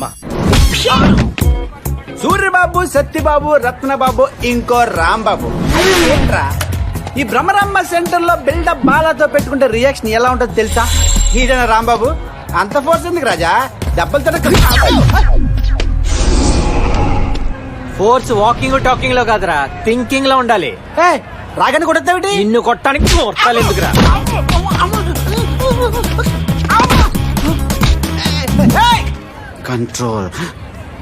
అమ్మ. సూర్యబాబు, సత్యబాబు, రత్నబాబు, ఇంకో రాంబాబు. ఏంట్రా ఈ బ్రహ్మరమ్మ సెంటర్ లో బిల్డప్ బాలాతో పెట్టుకుంటే రియాక్షన్ ఎలా ఉంటుందో తెలుసా? ఈడన రాంబాబు అంత ఫోర్స్ ఎందుకు రాజా? దెబ్బలతో ఫోర్స్ వాకింగ్ టాకింగ్ లో కాదురా, థింకింగ్ లో ఉండాలి. రాగానే కొడతావిటి? నిన్ను కొట్టడానికి కొట్టాలి ఎందుకురా? కంట్రోల్.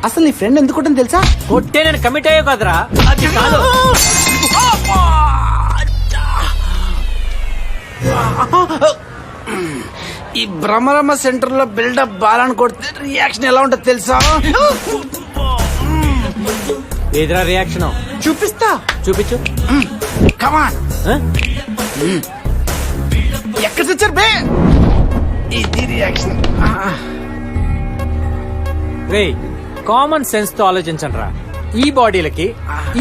అసలు నీ ఫ్రెండ్ ఎందుకు కొట్టని తెలుసా? కొట్టే నేను కమిట్ అయ్యో కదరా. అది కాదు. ఈ బ్రహ్మరమ్మ సెంటర్ లో బిల్డప్ బాలని కొడితే రియాక్షన్ ఎలా ఉంటుందో తెలుసా? ఏదిరా రియాక్షన్? చూపిస్తా, చూపించు. కమాన్. ఎక్కడ తెచ్చారు బే? ఇది రియాక్షన్. రే, కామన్ సెన్స్ తో ఆలోచించండి రా. ఈ బాడీలకి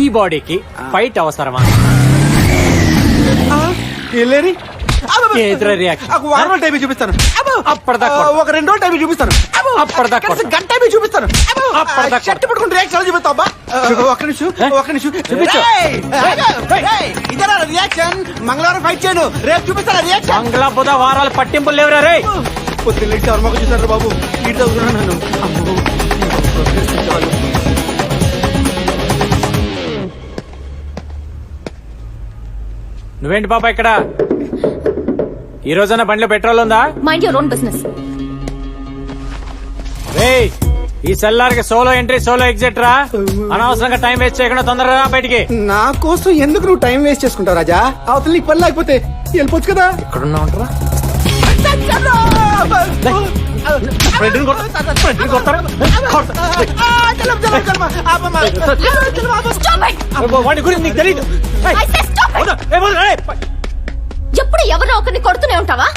ఈ బాడీకి ఫైట్ అవసరమా? వెళ్ళేరి ఏదిరా రియాక్షన్? వారం టైం చూపిస్తాను. అప్పటిదాకా ఒక 2 రోజులు టైం చూపిస్తాను. అప్పటిదాకా గంట టైం చూపిస్తాను. అప్పటిదాకా షర్ట్ పట్టుకుని రియాక్షన్ చూపిస్తావా? ఒక్క నిమిషం చూపించు. ఇదేనా రియాక్షన్? మంగళవారం ఫైట్ చేయను, రేపు చూపిస్తాను రియాక్షన్. మంగళ బుధ వారాలు పట్టింపులు లేవురా రే. పొద్దున్న లేచి ఎవరి మొక్క చూసారు బాబు? ఇటు చదువుకున్నాను నన్ను. నువ్వేంటి పాప ఇక్కడ? ఈ రోజైనా బండిలో పెట్రోల్ ఉందా? Mind your own business. రేయ్, ఈ సెల్లార్కి సోలో ఎంట్రీ సోలో ఎగ్జిట్ రా. అనవసరంగా టైం వేస్ట్ చేయకుండా తొందరగా రా బయటికి. నా కోసం ఎందుకు నువ్వు టైం వేస్ట్ చేసుకుంటావు రాజా? అవతల నీకు పని లేకపోతే వెళ్ళిపోవచ్చు కదా. ఎక్కడున్నా ఉంటారా? వాడి గురించి నీకు తెలీదు. ఎప్పుడు ఎవరో ఒకరిని కొడుతూనే ఉంటావా?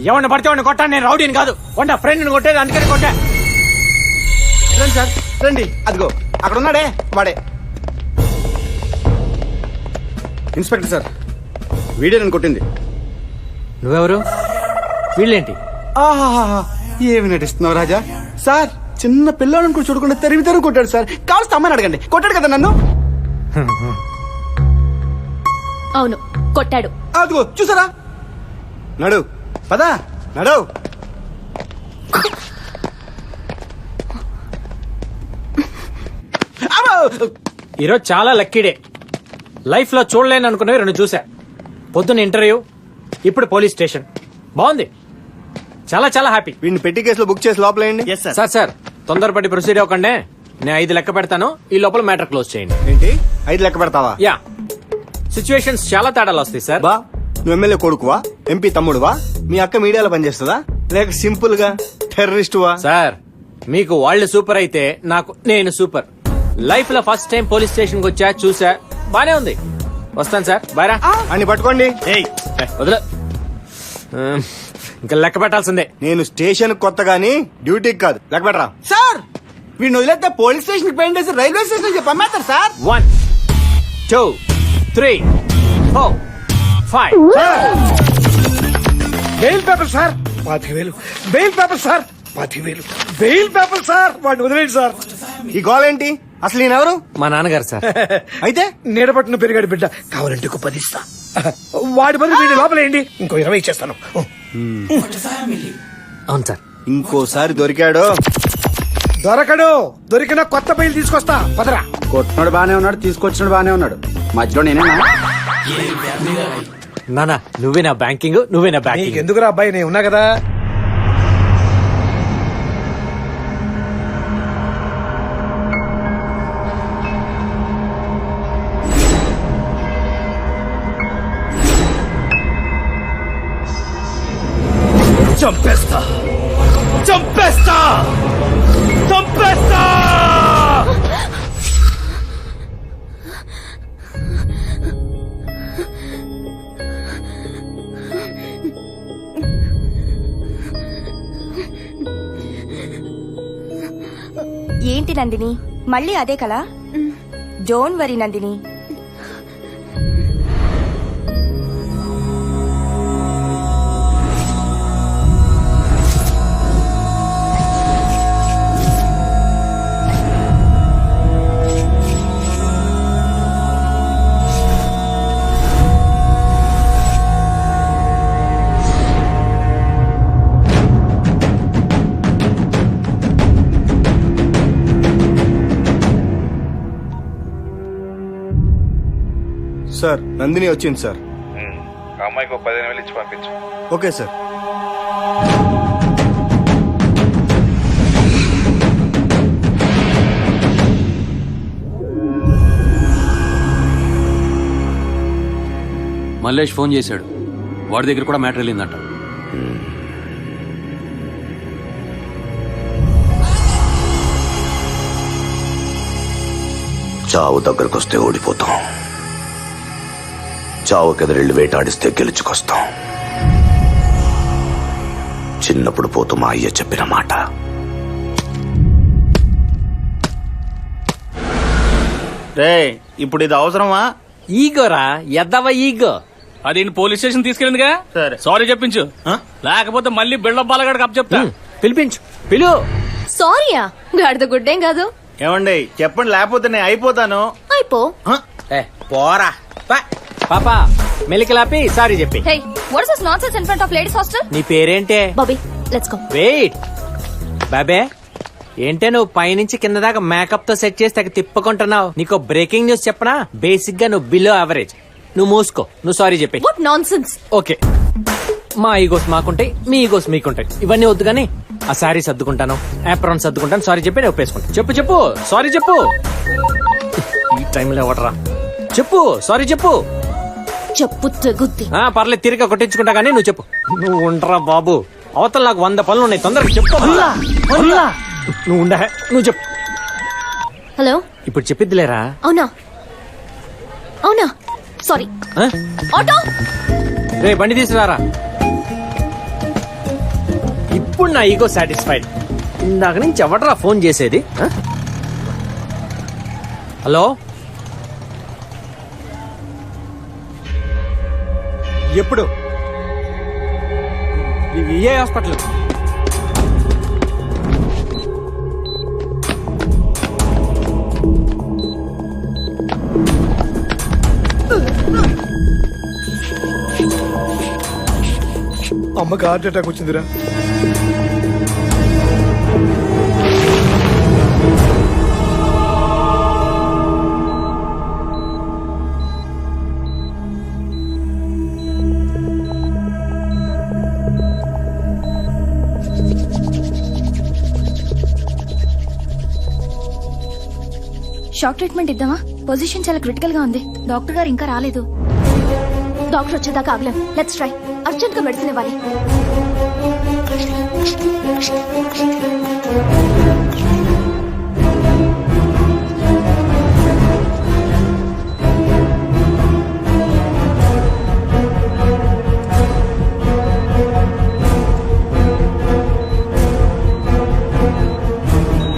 ఎవరిని పడితే వాడిని కొట్టాను. నేను రౌడీని కాదు, వంట ఫ్రెండ్ కొట్టేది, అందుకని కొట్టా. రండి సార్, రండి. అదిగో అక్కడ ఉన్నాడే వాడే ఇన్స్పెక్టర్ సార్. వీడియో నేను కొట్టింది. నువ్వెవరు? వీళ్ళేంటి? ఆహాహా, ఏమి నటిస్తున్నావు రాజా? సార్, చిన్న పిల్లలను కూడా చూడకుండా తరిమి కొట్టాడు సార్. కావాల్సి అమ్మని అడగండి. కొట్టాడు కదా నన్ను. అవును, కొట్టాడు. అదిగో చూసారా? నడు పదా, నడు. ఈరోజు చాలా లక్కీ డే. లైఫ్ లో చూడలేను అనుకునేవి 2 చూసా. పొద్దున్న ఇంటర్వ్యూ, ఇప్పుడు పోలీస్ స్టేషన్. బాగుంది, చాలా చాలా హ్యాపీ. వీడిని పెట్టి కేసులో బుక్ చేసి లోపలేయండి. సార్ తొందరపడి ప్రొసీడ్ అవ్వకండి. నేను 5 లెక్క పెడతాను, ఈ లోపల మ్యాటర్ క్లోజ్ చేయండి. ఏంటి 5 లెక్క పెడతావా? యా, సిచ్యువేషన్స్ చాలా తేడాలు వస్తాయి సార్. బా, నువ్వు ఎమ్మెల్యే కొడుకువా? ఎంపీ తమ్ముడువా? మీ అక్క మీడియాలో పనిచేస్తుందా? లేక సింపుల్ గా టెర్రరిస్టువా? సార్, మీకు వాళ్ళు సూపర్ అయితే నాకు నేను సూపర్. లైఫ్ లో ఫస్ట్ టైం పోలీస్ స్టేషన్ కి వచ్చా, చూసా, బానే ఉంది. వస్తాను సార్, బాయ్రా. అని పట్టుకోండి. వదిలే, ఇంకా లెక్క పెట్టాల్సిందే. నేను స్టేషన్ కొత్త గానీ డ్యూటీకి కాదు. లెక్క పెట్టరా సార్. వీడిని వదిలేస్తే పోలీస్ స్టేషన్ పెయింట్ వేసి రైల్వే స్టేషన్ చెప్పమ్మారు sir. 1 2 3 4 5. Bail paper sir 10,000. Bail paper sir 10,000. Bail paper sir. వాడిని వదిలేండి సార్. ఈ గోల్ ఏంటి? అసలు ఈయనెవరు? మా నాన్నగారు సార్. అయితే నీడపట్టున పెరిగాడు బిడ్డ. కావాలంటే 10 ఇస్తా. వాడి బదులు వీడి లోపలేయండి. ఇంకో 20 ఇచ్చేస్తాను. అవును సార్. ఇంకోసారి దొరికాడు. దొరకడు. దొరికిన కొత్త బెయిల్ తీసుకొస్తా. పదరా. కొట్టినాడు బానే ఉన్నాడు, తీసుకొచ్చినాడు బానే ఉన్నాడు. మధ్యలో నేనే నానా, నువ్వే నా బ్యాంకింగ్, నువ్వే నా బ్యాంకింగ్. ఎందుకురా అబ్బాయి, నేను ఉన్నా కదా. చంపేస్తా, చంపేస్తా, చంపేస్తా. ఏంటి నందిని, మళ్ళీ అదే కలా? Don't worry Nandini. Sir Nandini వచ్చింది సార్. ఆ అమ్మాయికి 15,000 ఇచ్చి పంపించు. Okay sir. మల్లేష్ ఫోన్ చేశాడు. వాడి దగ్గర కూడా మ్యాటర్ వెళ్ళిందంట. చావు దగ్గరకొస్తే ఓడిపోతాం, చావుకెదిరెళ్ళి వేటాడిస్తే గెలుచుకొస్తాం. చిన్నప్పుడు పోతూ మా అయ్య చెప్పిన మాట. రే ఇప్పుడు ఇది అవసరమా? ఈగోరా ఎద్దవ ఈగో. అది పోలీస్ స్టేషన్ తీసుకెళ్ళిందిగా, సరే. సారీ చెప్పించు. లేకపోతే మళ్ళీ బిల్డప్ బాలగాడికి అప్ చెప్తా. పిలిపించు, పిలు. సారీయా, గాడిద గుడ్డేం కాదు. ఏమండి చెప్పండి, లేకపోతే నేను అయిపోతాను. అయిపో. పోరా. పాపా మెలికలాపి సారీ చెప్పి. Hey, what is this nonsense in front of ladies hostel? నీ పేరేంటే? Bobby, let's go. Wait babe, ఏంటే నువ్వు పైనుంచి కింద దాకా మేకప్ తో సెట్ చేసి తెగ తిప్పుకుంటున్నావు. నీకు బ్రేకింగ్ న్యూస్ చెప్పనా? బేసిక్ గా నువ్వు బిలో యావరేజ్. నువ్వు మూసుకో, నువ్వు సారీ చెప్పి. What nonsense. ఓకే, మా ఈగోస్ మాకుంటాయి, మీ ఈగోస్ మీకుంటాయి. ఇవన్నీ వద్దు కానీ ఆ సారీ సర్దుకుంటాను, ఆప్రాన్ సర్దుకుంటాను. సారీ చెప్పి నేను ఒప్పేసుకుంటాను. చెప్పు చెప్పు, సారీ చెప్పు. ఈ టైంలో ఎవడరా? చెప్పు, సారీ చెప్పు. చెప్పు తెగుద్ది. పర్లేదు, తిరిగి కొట్టించుకుంటా కానీ నువ్వు చెప్పు. నువ్వు ఉండరా బాబు, అవతల నాకు 100 పనులు ఉన్నాయి. తొందరగా చెప్పు. నువ్వు ఉండ, నువ్వు చెప్పు. హలో, ఇప్పుడు చెప్పిద్దిలేరా? అవునా అవునా, సారీ. ఆటో రే బండి తీసుకురారా. ఇప్పుడు నా ఈగో సాటిస్ఫైడ్. ఇందాక నుంచి ఎవడరా ఫోన్ చేసేది? హలో, ఎప్పుడు? ఏ హాస్పిటల్? అమ్మకి హార్ట్ అటాక్ వచ్చిందిరా. షాక్ ట్రీట్మెంట్ ఇద్దామా? పొజిషన్ చాలా క్రిటికల్ గా ఉంది. డాక్టర్ గారు ఇంకా రాలేదు. డాక్టర్ వచ్చేదాకా ఆగలేం. Let's try. అర్జెంట్ గా మెడిసిన్ ఇవ్వాలి.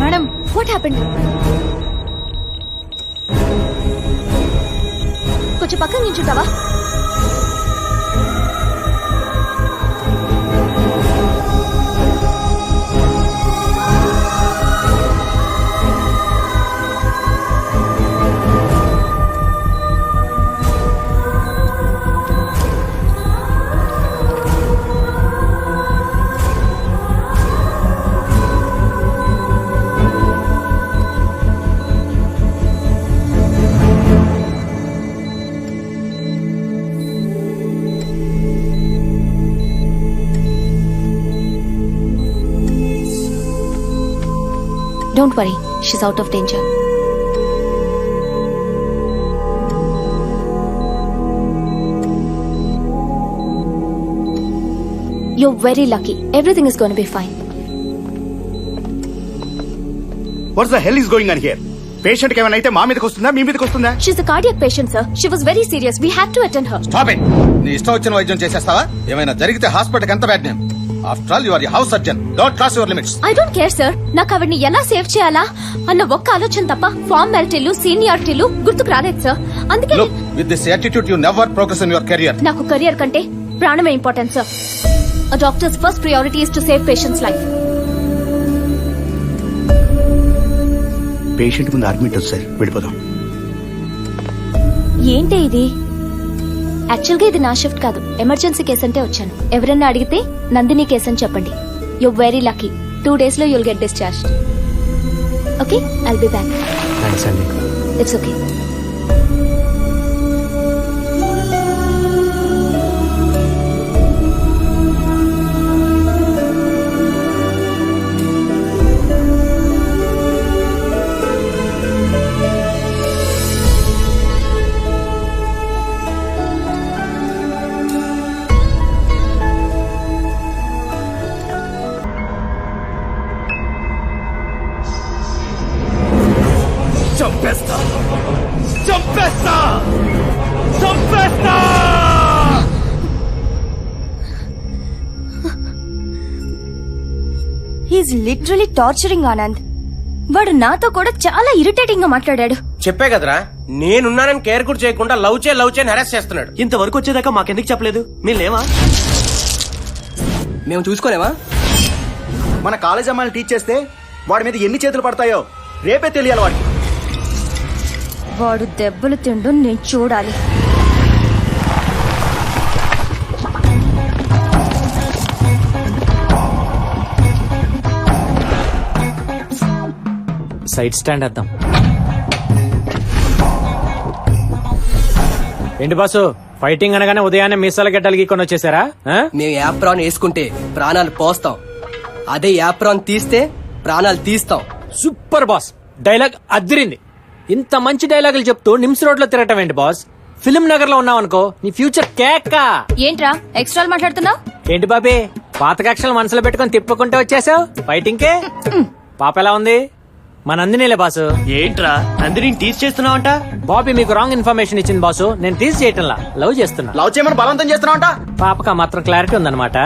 Madam, what happened? కొంచెం పక్కన నించుంటావా? Don't worry, she's out of danger. You're very lucky. Everything is going to be fine. What's the hell is going on here? Patient కి ఏమైనా అయితే మా మీదకి వస్తుందా, మీ మీదకి వస్తుందా? She's a cardiac patient, sir. She was very serious. We had to attend her. Stop it. నీ ఇష్టం వచ్చిన వైద్యం చేసేస్తావా? ఏమైనా జరిగితే హాస్పిటల్ ఎంత bad name. After all you are the house surgeon. Don't cross your limits. I don't care, sir. నాకు ఆవిడ్ని ఎలా సేవ్ చేయాలా అన్న ఒక్క ఆలోచన తప్ప ఫార్మాలిటీలు, సీనియారిటీలు గుర్తుకు రాలేదు, సార్. అందుకే Look, with this attitude you never progress in your career. నాకు కెరియర్ కంటే ప్రాణమే important, sir. A doctor's first priority is to save patient's life. Patient ముందు అడ్మిట్ అవుతుంది సార్, వెళ్ళిపోదాం. ఏంటి ఇది? యాక్చువల్ గా ఇది నా షిఫ్ట్ కాదు, ఎమర్జెన్సీ కేసు అంటే వచ్చాను. ఎవరన్నా అడిగితే నందిని కేసు అని చెప్పండి. You very lucky. 2 days లో you'll get discharge. Okay, I'll be back. Thanks అండి. It's okay. చంపేస్తా చంపేస్తా చంపేస్తా. He's literally torturing Anand. వాడు నాతో కూడా చాలా ఇరిటేటింగ్ గా మాట్లాడాడు. చెప్పే కదరా నేనున్నానని కేర్ కూడా చేయకుండా లవ్ చేయని హెరాస్ చేస్తున్నాడు. ఇంతవరకు వచ్చేదాకా మాకెందుకు చెప్పలేదు? మేము లేవా? మేము చూసుకోలేమా? మన కాలేజ్ అమ్మాయిని టీచ్ చేస్తే వాడి మీద ఎన్ని చేతులు పడతాయో రేపే తెలియాలి వాడికి. వాడు దెబ్బలు తిండు నేను చూడాలి. సైడ్ స్టాండ్ వేద్దాం. ఏంటి బాసు, ఫైటింగ్ అనగానే ఉదయాన్నే మీసాల గడ్డలు గీకొని వచ్చేసారా? మేము యాప్రాన్ వేసుకుంటే ప్రాణాలు పోస్తాం, అదే యాప్రాన్ తీస్తే ప్రాణాలు తీస్తాం. సూపర్ బాస్, డైలాగ్ అదిరింది. ఇంత మంచి డైలాగులు చెప్తూ నిమ్స్ రోడ్ లో తిరగటం ఏంటి బాస్? ఫిల్మ్ నగర్ లో ఉన్నావనుకో నీ ఫ్యూచర్ కేక. ఏంట్రా ఎక్స్ట్రా మాట్లాడుతున్నావు? ఏంటి బాబీ, పాత కక్షలు మనసులో పెట్టుకొని తిప్పుకుంటే వచ్చేసావు ఫైటింగ్ కే? పాప ఎలా ఉంది? మా నందినిలే బాసు. ఏంట్రా నందిని టీచ్ చేస్తున్నావంట? బాబీ మీకు రాంగ్ ఇన్ఫర్మేషన్ ఇచ్చింది బాసు. నేను టీజ్ చేయటంలా, లవ్ చేస్తున్నా. లవ్ చేయమని బలవంతం చేస్తున్నావంట? పాపక మాత్రం క్లారిటీ ఉందన్నమాట.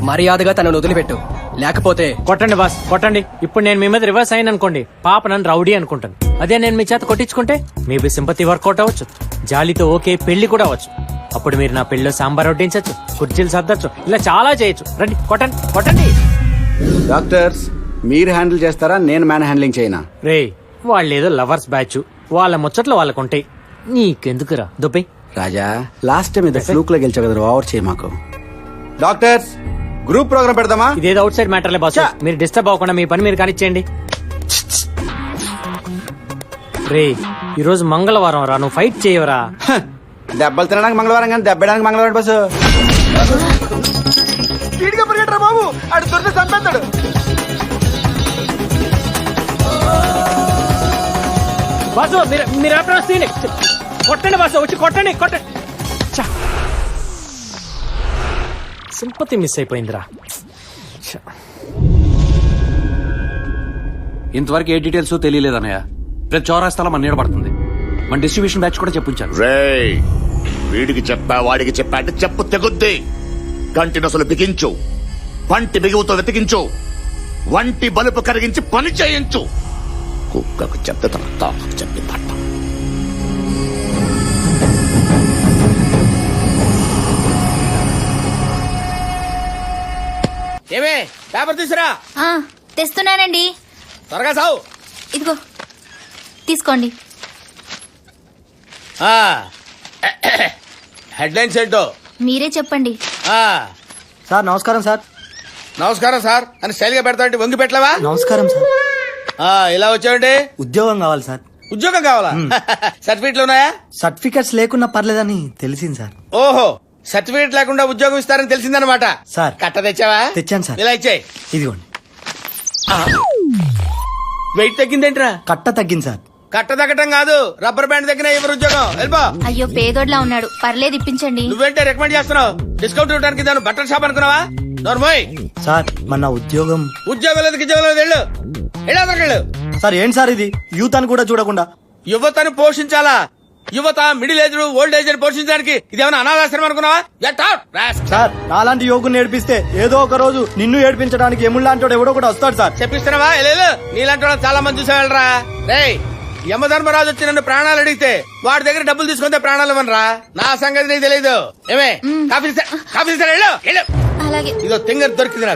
మర్యాదగా తనను వదిలిపెట్టు, లేకపోతే కొట్టండి బాస్ కొట్టండి. ఇప్పుడు నేను మీ మీద రివర్స్ అయిన అనుకోండి, పాప నన్ను రౌడీ అనుకుంటాను. అదే నేను మీ చేత కొట్టించుకుంటే మేబీ సింపతి వర్కౌట్ అవ్వచ్చు, జాలితో ఓకే పెళ్లి కూడా అవ్వచ్చు. అప్పుడు మీరు నా పెళ్లిలో సాంబార్ వడ్డించచ్చు, కుర్చీలు సర్దచ్చు, ఇలా చాలా చేయొచ్చు. రండి కొట్టండి కొట్టండి. డాక్టర్స్ మీరు హ్యాండిల్ చేస్తారా, నేను మ్యాన్ హ్యాండ్లింగ్ చేయనా? రే వాళ్ళేదో లవర్స్ బ్యాచ్, వాళ్ళ ముచ్చట్లు వాళ్ళకుంటాయి, నీకెందుకురా దుబ్బై. రాజా లాస్ట్ టైం ఇదే ఫ్లూక్ లో గెలిచా కదా, ఓవర్ చేయి మాకు. డాక్టర్స్ గ్రూప్ ప్రోగ్రామ్ పెడదామా? ఇదేదో అవుట్ సైడ్ మ్యాటర్లే బాస్, మీరు డిస్టర్బ్ అవ్వకుండా మీ పని మీరు కానిచ్చేయండి. రే ఈ రోజు మంగళవారం రా, నువ్వు ఫైట్ చేయవరా? దెబ్బలు తినడానికి మంగళవారం కానీ దెబ్బడానికి మంగళవారం బస్సు. బాబు అడు దొరికి చంపేస్తాడు. బాసు మీరు ఎప్పుడు వస్తే కొట్టండి బాసు, వచ్చి కొట్టండి కొట్టండి. సింపతి మిస్ అయిపోయిందిరా. ఇంతవరకు ఏ డీటెయిల్స్ తెలియలేదన్నయ్య. ప్రతి చౌరాస్తాలో మన నీడ పడుతుంది. మన డిస్ట్రిబ్యూషన్ బ్యాచ్ కూడా చెప్పించారు. రేయ్ వీడికి చెప్పా వాడికి చెప్పా అంటే చెప్పు తెగుద్ది. కంటి నొసలు బిగించు, పంటి బిగువుతో వెతికించు, వంటి బలుపు కరిగించి పని చేయించు. కుక్కకు చెప్తే తన తాతకు చెప్పిందట. ఏమే పేపర్ తీసురా. తెస్తున్నానండి. త్వరగా సావు. ఇదిగో తీసుకోండి. హెడ్లైన్స్ ఏంటో మీరే చెప్పండి. సార్ నమస్కారం సార్. నమస్కారం సార్ అని స్టైల్ గా పెడతా వంగి పెట్టలేవా? నమస్కారం సార్. ఇలా వచ్చావంటే ఉద్యోగం కావాలి సార్. ఉద్యోగం కావాలా? సర్టిఫికెట్లు ఉన్నాయా? సర్టిఫికెట్స్ లేకున్నా పర్లేదని తెలిసింది సార్. ఓహో సర్టిఫికెట్ లేకుండా ఉద్యోగం ఇస్తారని తెలిసిందనమాట. సార్ కట్ట తెచ్చావా? తెచ్చాను సార్. ఇలా ఇచ్చాయి. ఇదిగోండి. వెయిట్ తగ్గిందేంట్రా? కట్ట తగ్గింది సార్. కట్ట తగ్గటం కాదు, రబ్బర్ బ్యాండ్ దగ్గర ఎవరు ఉద్యోగం వెళ్ళిపో. అయ్యో పేదోడ్లా ఉన్నాడు, పర్లేదు ఇప్పించండి. నువ్వేంటే రికమెండ్ చేస్తున్నావు? డిస్కౌంట్ ఇవ్వడానికి దాని బట్టల షాప్ అనుకున్నావా? నోర్మోయ్ సార్ మన ఉద్యోగం లేదు ఉద్యోగం లేదు. వెళ్ళు వెళ్ళు. సార్ ఏంటి సార్ ఇది? యూత్ అని కూడా చూడకుండా యువతను పోషించాలా? యువత మిడిల్ ఏజ్ ఓల్డ్ ఏజ్ పోషించడానికి ఇదేమైనా అనాథాశ్రమం అనుకున్నావా? సార్ నాలాంటి యోగుని ఏడిపిస్తే ఏదో ఒక రోజు నిన్ను ఏడిపించడానికి ఎముళ్ళాంటి ఎవడో కూడా వస్తాడు సార్. చెప్పిస్తున్నావా? లేదు నీలాంటి వాళ్ళు చాలా మంది చూసేవాళ్ళరా. రేయ్ యమధర్మరాజు వచ్చి నన్ను ప్రాణాలు అడిగితే వాడి దగ్గర డబ్బులు తీసుకుంటే ప్రాణాలు ఇవ్వనరా. నా సంగతి నీకు తెలియదు. ఏమే కాఫీ వెళ్ళు. అలాగే ఇదో తింగర్ దొరికింది నాకు.